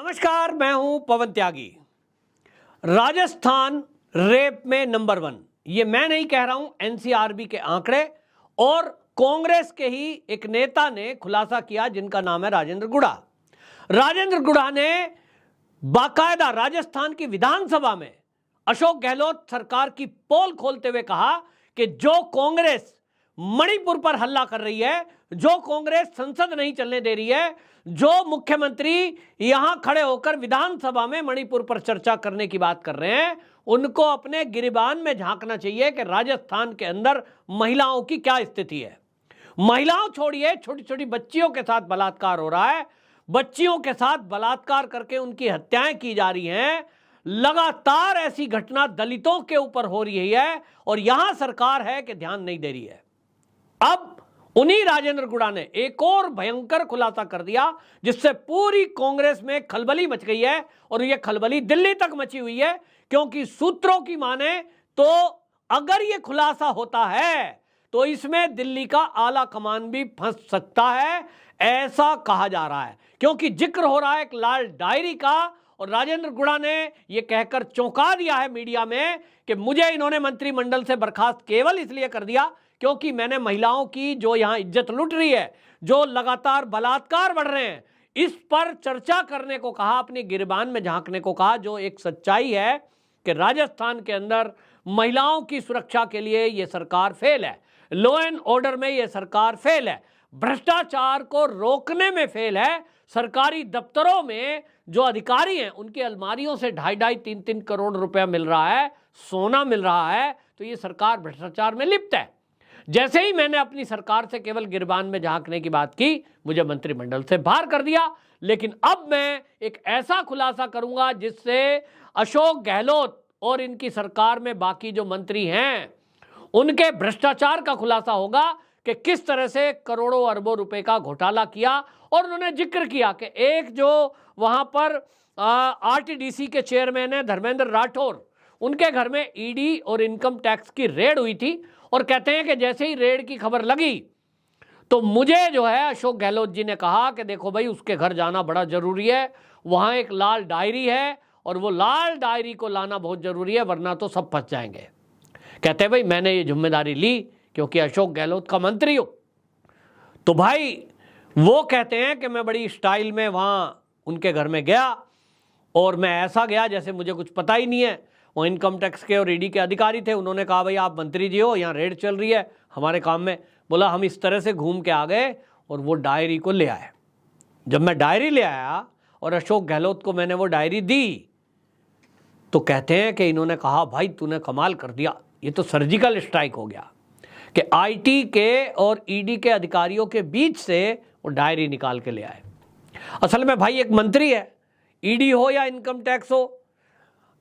नमस्कार, मैं हूं पवन त्यागी। राजस्थान रेप में नंबर 1, ये मैं नहीं कह रहा हूं, एनसीआरबी के आंकड़े और कांग्रेस के ही एक नेता ने खुलासा किया जिनका नाम है राजेंद्र गुढ़ा। राजेंद्र गुढ़ा ने बाकायदा राजस्थान की विधानसभा में अशोक गहलोत सरकार की पोल खोलते हुए कहा कि जो कांग्रेस मणिपुर पर हल्ला कर रही है, जो कांग्रेस संसद नहीं चलने दे रही है, जो मुख्यमंत्री यहां खड़े होकर विधानसभा में मणिपुर पर चर्चा करने की बात कर रहे हैं, उनको अपने गिरिबान में झांकना चाहिए कि राजस्थान के अंदर महिलाओं की क्या स्थिति है। महिलाओं छोड़िए, छोटी छोटी बच्चियों के साथ बलात्कार हो रहा है, बच्चियों के साथ बलात्कार करके उनकी हत्याएं की जा रही हैं। लगातार ऐसी घटना दलितों के ऊपर हो रही है और यहां सरकार है कि ध्यान नहीं दे रही है। अब उन्हीं राजेंद्र गुढ़ा ने एक और भयंकर खुलासा कर दिया जिससे पूरी कांग्रेस में खलबली मच गई है और यह खलबली दिल्ली तक मची हुई है, क्योंकि सूत्रों की माने तो अगर यह खुलासा होता है तो इसमें दिल्ली का आला कमान भी फंस सकता है, ऐसा कहा जा रहा है। क्योंकि जिक्र हो रहा है एक लाल डायरी का और राजेंद्र गुढ़ा ने यह कहकर चौंका दिया है मीडिया में कि मुझे इन्होंने मंत्रिमंडल से बर्खास्त केवल इसलिए कर दिया क्योंकि मैंने महिलाओं की जो यहां इज्जत लुट रही है, जो लगातार बलात्कार बढ़ रहे हैं, इस पर चर्चा करने को कहा, अपनी गिरबान में झांकने को कहा। जो एक सच्चाई है कि राजस्थान के अंदर महिलाओं की सुरक्षा के लिए यह सरकार फेल है, लॉ एंड ऑर्डर में यह सरकार फेल है, भ्रष्टाचार को रोकने में फेल है। सरकारी दफ्तरों में जो अधिकारी हैं उनकी अलमारियों से 2.5-3 करोड़ रुपया मिल रहा है, सोना मिल रहा है, तो ये सरकार भ्रष्टाचार में लिप्त है। जैसे ही मैंने अपनी सरकार से केवल गिरबान में झांकने की बात की, मुझे मंत्रिमंडल से बाहर कर दिया। लेकिन अब मैं एक ऐसा खुलासा करूंगा जिससे अशोक गहलोत और इनकी सरकार में बाकी जो मंत्री हैं उनके भ्रष्टाचार का खुलासा होगा कि किस तरह से करोड़ों अरबों रुपए का घोटाला किया। और उन्होंने जिक्र किया कि एक जो वहां पर आरटीडीसी के चेयरमैन है धर्मेंद्र राठौर, उनके घर में ईडी और इनकम टैक्स की रेड हुई थी और कहते हैं कि जैसे ही रेड की खबर लगी तो मुझे जो है अशोक गहलोत जी ने कहा कि देखो भाई, उसके घर जाना बड़ा जरूरी है, वहां एक लाल डायरी है और वो लाल डायरी को लाना बहुत जरूरी है, वरना तो सब फंस जाएंगे। कहते हैं भाई मैंने ये जिम्मेदारी ली क्योंकि अशोक गहलोत का मंत्री हो। तो भाई वो कहते हैं कि मैं बड़ी स्टाइल में वहां उनके घर में गया और मैं ऐसा गया जैसे मुझे कुछ पता ही नहीं है। वो इनकम टैक्स के और ईडी के अधिकारी थे, उन्होंने कहा भाई आप मंत्री जी हो, यहाँ रेड चल रही है हमारे काम में। बोला हम इस तरह से घूम के आ गए और वो डायरी को ले आए। जब मैं डायरी ले आया और अशोक गहलोत को मैंने वो डायरी दी तो कहते हैं कि इन्होंने कहा भाई तूने कमाल कर दिया, ये तो सर्जिकल स्ट्राइक हो गया कि आईटी के और ईडी के अधिकारियों के बीच से वो डायरी निकाल के ले आए। असल में भाई एक मंत्री है, ईडी हो या इनकम टैक्स हो,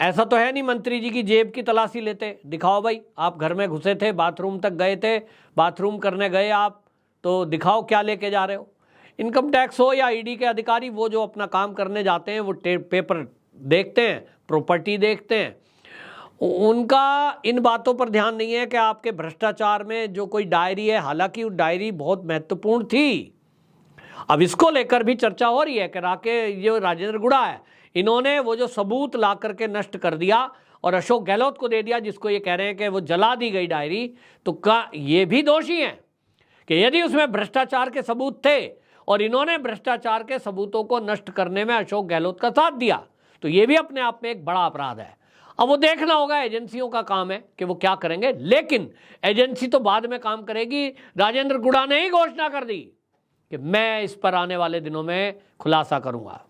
ऐसा तो है नहीं मंत्री जी की जेब की तलाशी लेते। दिखाओ भाई, आप घर में घुसे थे, बाथरूम तक गए थे, बाथरूम करने गए आप, तो दिखाओ क्या लेके जा रहे हो। इनकम टैक्स हो या ईडी के अधिकारी, वो जो अपना काम करने जाते हैं वो पेपर देखते हैं, प्रॉपर्टी देखते हैं, उनका इन बातों पर ध्यान नहीं है कि आपके भ्रष्टाचार में जो कोई डायरी है, हालांकि वो डायरी बहुत महत्वपूर्ण थी। अब इसको लेकर भी चर्चा हो रही है कि जो राजेंद्र गुढ़ा है, इन्होंने वो जो सबूत ला करके नष्ट कर दिया और अशोक गहलोत को दे दिया, जिसको ये कह रहे हैं कि वो जला दी गई डायरी। तो क्या ये भी दोषी हैं कि यदि उसमें भ्रष्टाचार के सबूत थे और इन्होंने भ्रष्टाचार के सबूतों को नष्ट करने में अशोक गहलोत का साथ दिया, तो ये भी अपने आप में एक बड़ा अपराध है। अब वो देखना होगा, एजेंसियों का काम है कि वो क्या करेंगे, लेकिन एजेंसी तो बाद में काम करेगी। राजेंद्र गुढ़ा ने ही घोषणा कर दी कि मैं इस पर आने वाले दिनों में खुलासा करूंगा।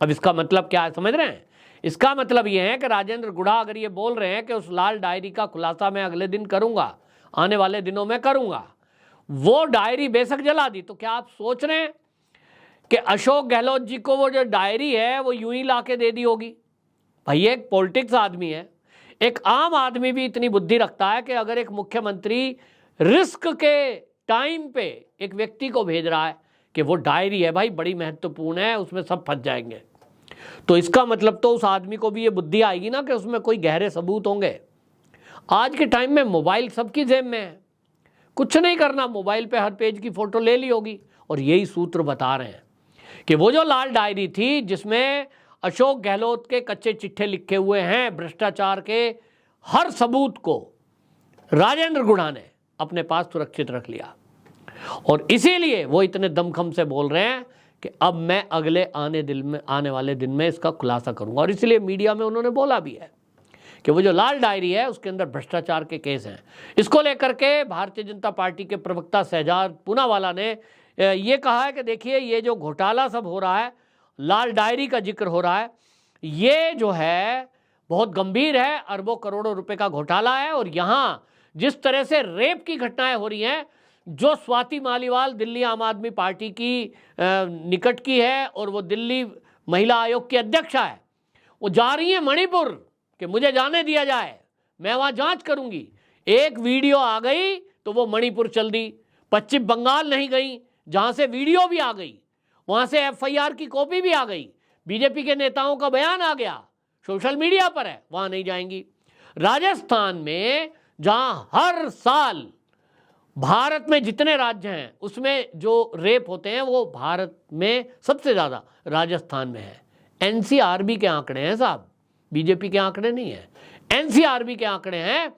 अब इसका मतलब क्या है समझ रहे हैं? इसका मतलब यह है कि राजेंद्र गुढ़ा अगर ये बोल रहे हैं कि उस लाल डायरी का खुलासा मैं अगले दिन करूंगा, आने वाले दिनों में करूंगा, वो डायरी बेशक जला दी, तो क्या आप सोच रहे हैं कि अशोक गहलोत जी को वो जो डायरी है वो यूं ही ला के दे दी होगी? भाई एक पॉलिटिक्स आदमी है, एक आम आदमी भी इतनी बुद्धि रखता है कि अगर एक मुख्यमंत्री रिस्क के टाइम पे एक व्यक्ति को भेज रहा है कि वो डायरी है भाई बड़ी महत्वपूर्ण है, उसमें सब फंस जाएंगे, तो इसका मतलब तो उस आदमी को भी ये बुद्धि आएगी ना कि उसमें कोई गहरे सबूत होंगे। आज के टाइम में मोबाइल सबकी जेब में है, कुछ नहीं करना, मोबाइल पे हर पेज की फोटो ले ली होगी। और यही सूत्र बता रहे हैं कि वो जो लाल डायरी थी जिसमें अशोक गहलोत के कच्चे चिट्ठे लिखे हुए हैं भ्रष्टाचार के हर सबूत को राजेंद्र गुढ़ा ने अपने पास सुरक्षित रख लिया और इसीलिए वो इतने दमखम से बोल रहे हैं कि अब मैं अगले आने वाले दिन में इसका खुलासा करूंगा। और इसलिए मीडिया में उन्होंने बोला भी है कि वो जो लाल डायरी है उसके अंदर भ्रष्टाचार के केस हैं। इसको लेकर के भारतीय जनता पार्टी के प्रवक्ता शहजाद पूनावाला ने ये कहा है कि देखिए ये जो घोटाला सब हो रहा है, लाल डायरी का जिक्र हो रहा है, ये जो है बहुत गंभीर है, अरबों करोड़ों रुपए का घोटाला है। और यहाँ जिस तरह से रेप की घटनाएं हो रही हैं, जो स्वाति मालीवाल दिल्ली आम आदमी पार्टी की निकट की है और वो दिल्ली महिला आयोग की अध्यक्षा है, वो जा रही है मणिपुर कि मुझे जाने दिया जाए, मैं वहाँ जांच करूंगी। एक वीडियो आ गई तो वो मणिपुर चल दी, पश्चिम बंगाल नहीं गई जहाँ से वीडियो भी आ गई, वहाँ से FIR की कॉपी भी आ गई, बीजेपी के नेताओं का बयान आ गया, सोशल मीडिया पर है, वहाँ नहीं जाएंगी। राजस्थान में जहाँ हर साल भारत में जितने राज्य हैं उसमें जो रेप होते हैं वो भारत में सबसे ज़्यादा राजस्थान में है। NCRB के आंकड़े हैं साहब, बीजेपी के आंकड़े नहीं हैं, NCRB के आंकड़े हैं।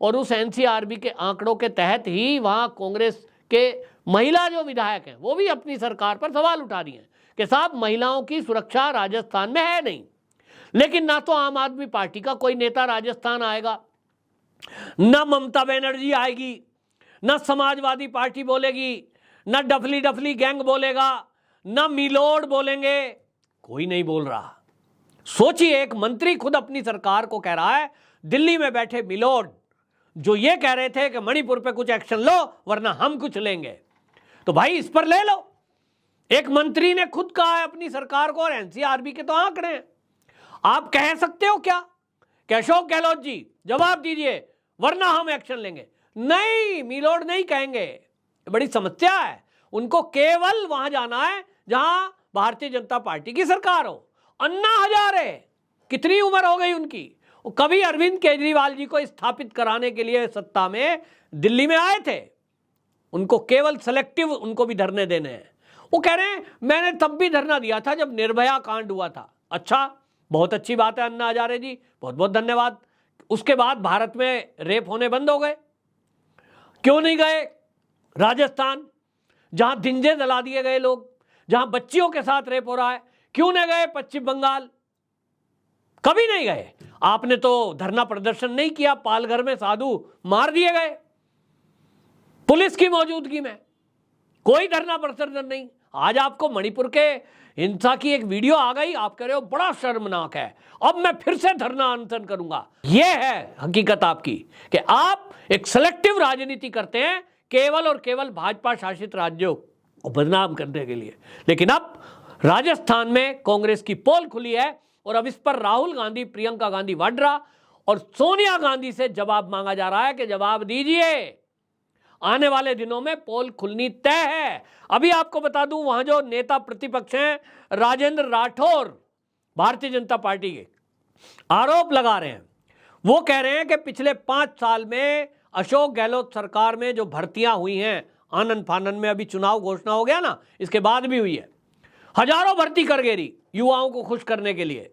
और उस NCRB के आंकड़ों के तहत ही वहाँ कांग्रेस के महिला जो विधायक हैं वो भी अपनी सरकार पर सवाल उठा रही हैं कि साहब महिलाओं की सुरक्षा राजस्थान में है नहीं। लेकिन ना तो आम आदमी पार्टी का कोई नेता राजस्थान आएगा, ना ममता बनर्जी आएगी, ना समाजवादी पार्टी बोलेगी, ना डफली गैंग बोलेगा, ना मिलोड बोलेंगे, कोई नहीं बोल रहा। सोचिए, एक मंत्री खुद अपनी सरकार को कह रहा है, दिल्ली में बैठे मिलोड जो ये कह रहे थे कि मणिपुर पे कुछ एक्शन लो वरना हम कुछ लेंगे, तो भाई इस पर ले लो। एक मंत्री ने खुद कहा है अपनी सरकार को, और NCRB के तो आंकड़े हैं। आप कह सकते हो क्या कि अशोक गहलोत जी जवाब दीजिए वरना हम एक्शन लेंगे? नहीं, मिलोड नहीं कहेंगे, बड़ी समस्या है। उनको केवल वहां जाना है जहां भारतीय जनता पार्टी की सरकार हो। अन्ना हजारे कितनी उम्र हो गई उनकी, वो कभी अरविंद केजरीवाल जी को स्थापित कराने के लिए सत्ता में दिल्ली में आए थे, उनको केवल सेलेक्टिव उनको भी धरने देने हैं। वो कह रहे हैं मैंने तब भी धरना दिया था जब निर्भया कांड हुआ था। अच्छा, बहुत अच्छी बात है अन्ना हजारे जी, बहुत बहुत धन्यवाद। उसके बाद भारत में रेप होने बंद हो गए, क्यों नहीं गए राजस्थान जहां दिंजे जला दिए गए लोग, जहां बच्चियों के साथ रेप हो रहा है? क्यों नहीं गए पश्चिम बंगाल? कभी नहीं गए। आपने तो धरना प्रदर्शन नहीं किया, पालघर में साधु मार दिए गए पुलिस की मौजूदगी में, कोई धरना प्रदर्शन नहीं। आज आपको मणिपुर के हिंसा की एक वीडियो आ गई, आप कह रहे हो बड़ा शर्मनाक है, अब मैं फिर से धरना अनशन करूंगा। यह है हकीकत आपकी कि आप एक सिलेक्टिव राजनीति करते हैं केवल और केवल भाजपा शासित राज्यों को बदनाम करने के लिए। लेकिन अब राजस्थान में कांग्रेस की पोल खुली है और अब इस पर राहुल गांधी, प्रियंका गांधी वाड्रा और सोनिया गांधी से जवाब मांगा जा रहा है कि जवाब दीजिए। आने वाले दिनों में पोल खुलनी तय है। अभी आपको बता दूं, वहां जो नेता प्रतिपक्ष हैं राजेंद्र राठौर भारतीय जनता पार्टी के, आरोप लगा रहे हैं, वो कह रहे हैं कि पिछले 5 साल में अशोक गहलोत सरकार में जो भर्तियां हुई हैं आनन फानन में, अभी चुनाव घोषणा हो गया ना, इसके बाद भी हुई है, हजारों भर्ती कर गेरी युवाओं को खुश करने के लिए।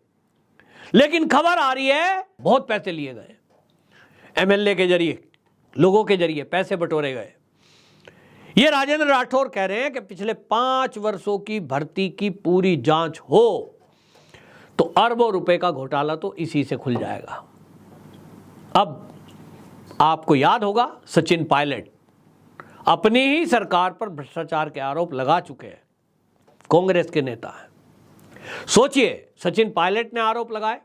लेकिन खबर आ रही है बहुत पैसे लिए गए, MLA के जरिए, लोगों के जरिए पैसे बटोरे गए। ये राजेंद्र राठौर कह रहे हैं कि पिछले 5 वर्षों की भर्ती की पूरी जांच हो तो अरबों रुपए का घोटाला तो इसी से खुल जाएगा। अब आपको याद होगा सचिन पायलट अपनी ही सरकार पर भ्रष्टाचार के आरोप लगा चुके हैं, कांग्रेस के नेता हैं। सोचिए, सचिन पायलट ने आरोप लगाए,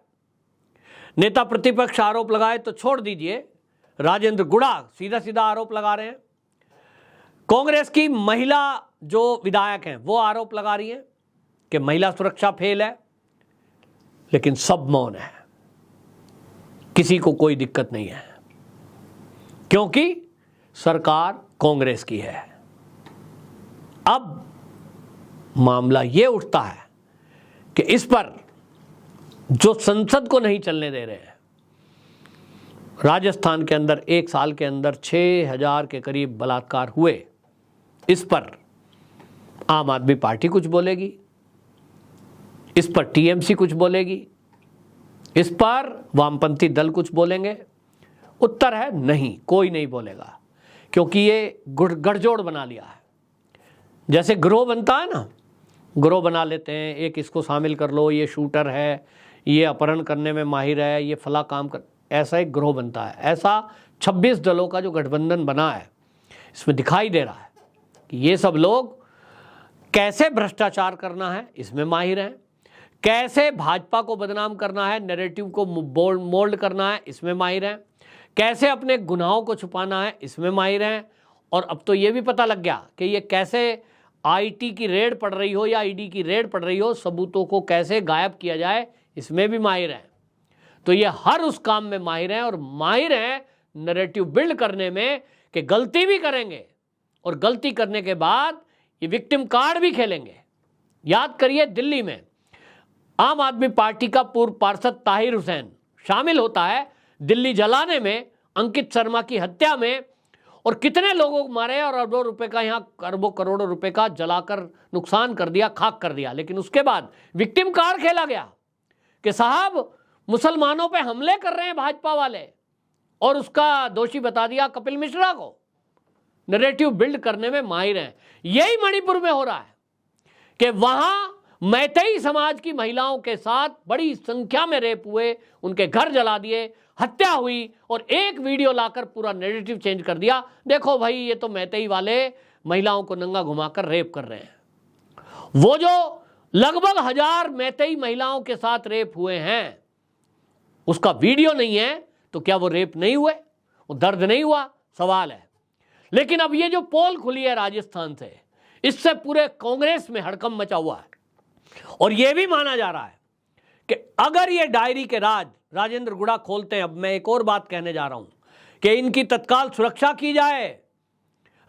नेता प्रतिपक्ष आरोप लगाए तो छोड़ दीजिए, राजेंद्र गुढ़ा सीधा सीधा आरोप लगा रहे हैं। कांग्रेस की महिला जो विधायक हैं वो आरोप लगा रही हैं कि महिला सुरक्षा फेल है, लेकिन सब मौन है, किसी को कोई दिक्कत नहीं है, क्योंकि सरकार कांग्रेस की है। अब मामला ये उठता है कि इस पर जो संसद को नहीं चलने दे रहे हैं, राजस्थान के अंदर 1 साल के अंदर 6000 के करीब बलात्कार हुए, इस पर आम आदमी पार्टी कुछ बोलेगी, इस पर टीएमसी कुछ बोलेगी, इस पर वामपंथी दल कुछ बोलेंगे? उत्तर है नहीं, कोई नहीं बोलेगा, क्योंकि ये गठजोड़ बना लिया है। जैसे ग्रोह बनता है ना, ग्रोह बना लेते हैं, एक इसको शामिल कर लो, ये शूटर है, ये अपहरण करने में माहिर है, ये फला काम कर, ऐसा एक ग्रोह बनता है। ऐसा 26 दलों का जो गठबंधन बना है, इसमें दिखाई दे रहा है कि ये सब लोग कैसे भ्रष्टाचार करना है इसमें माहिर हैं, कैसे भाजपा को बदनाम करना है, नैरेटिव को मोल्ड करना है इसमें माहिर हैं, कैसे अपने गुनाहों को छुपाना है इसमें माहिर हैं। और अब तो ये भी पता लग गया कि ये कैसे आईटी की रेड पड़ रही हो या ईडी की रेड पड़ रही हो, सबूतों को कैसे गायब किया जाए इसमें भी माहिर हैं। तो ये हर उस काम में माहिर हैं, और माहिर हैं नैरेटिव बिल्ड करने में कि गलती भी करेंगे और गलती करने के बाद ये विक्टिम कार्ड भी खेलेंगे। याद करिए, दिल्ली में आम आदमी पार्टी का पूर्व पार्षद ताहिर हुसैन शामिल होता है दिल्ली जलाने में, अंकित शर्मा की हत्या में, और कितने लोगों को मारे और अरबों रुपए का, यहाँ अरबों करोड़ों रुपए का जलाकर नुकसान कर दिया, खाक कर दिया। लेकिन उसके बाद विक्टिम कार्ड खेला गया कि साहब मुसलमानों पे हमले कर रहे हैं भाजपा वाले, और उसका दोषी बता दिया कपिल मिश्रा को। नैरेटिव बिल्ड करने में माहिर हैं। यही मणिपुर में हो रहा है कि वहां मैतेई समाज की महिलाओं के साथ बड़ी संख्या में रेप हुए, उनके घर जला दिए, हत्या हुई, और एक वीडियो लाकर पूरा नैरेटिव चेंज कर दिया। देखो भाई, ये तो मैतेई वाले महिलाओं को नंगा घुमाकर रेप कर रहे हैं। वो जो लगभग 1000 मैतेई महिलाओं के साथ रेप हुए हैं, उसका वीडियो नहीं है, तो क्या वो रेप नहीं हुए, वो दर्द नहीं हुआ? सवाल है। लेकिन अब ये जो पोल खुली है राजस्थान से, इससे पूरे कांग्रेस में हड़कंप मचा हुआ है, और यह भी माना जा रहा है कि अगर ये डायरी के राज राजेंद्र गुड़ा खोलते हैं, अब मैं एक और बात कहने जा रहा हूं कि इनकी तत्काल सुरक्षा की जाए।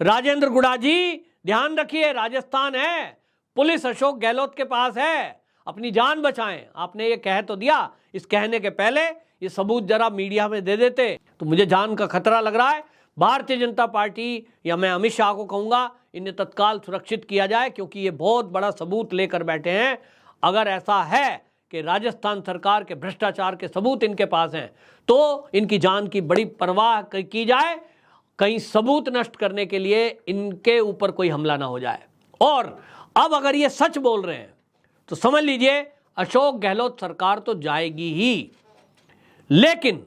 राजेंद्र गुड़ा जी ध्यान रखिए, राजस्थान है, पुलिस अशोक गहलोत के पास है, अपनी जान बचाएं। आपने ये कह तो दिया, इस कहने के पहले ये सबूत जरा मीडिया में दे देते तो मुझे जान का खतरा लग रहा है। भारतीय जनता पार्टी या मैं अमित शाह को कहूंगा, इन्हें तत्काल सुरक्षित किया जाए, क्योंकि ये बहुत बड़ा सबूत लेकर बैठे हैं। अगर ऐसा है कि राजस्थान सरकार के भ्रष्टाचार के सबूत इनके पास हैं, तो इनकी जान की बड़ी परवाह की जाए, कहीं सबूत नष्ट करने के लिए इनके ऊपर कोई हमला ना हो जाए। और अब अगर ये सच बोल रहे हैं तो समझ लीजिए अशोक गहलोत सरकार तो जाएगी ही, लेकिन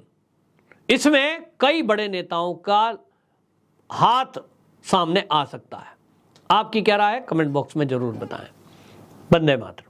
इसमें कई बड़े नेताओं का हाथ सामने आ सकता है। आपकी क्या राय है? कमेंट बॉक्स में जरूर बताएं। वंदे मातरम।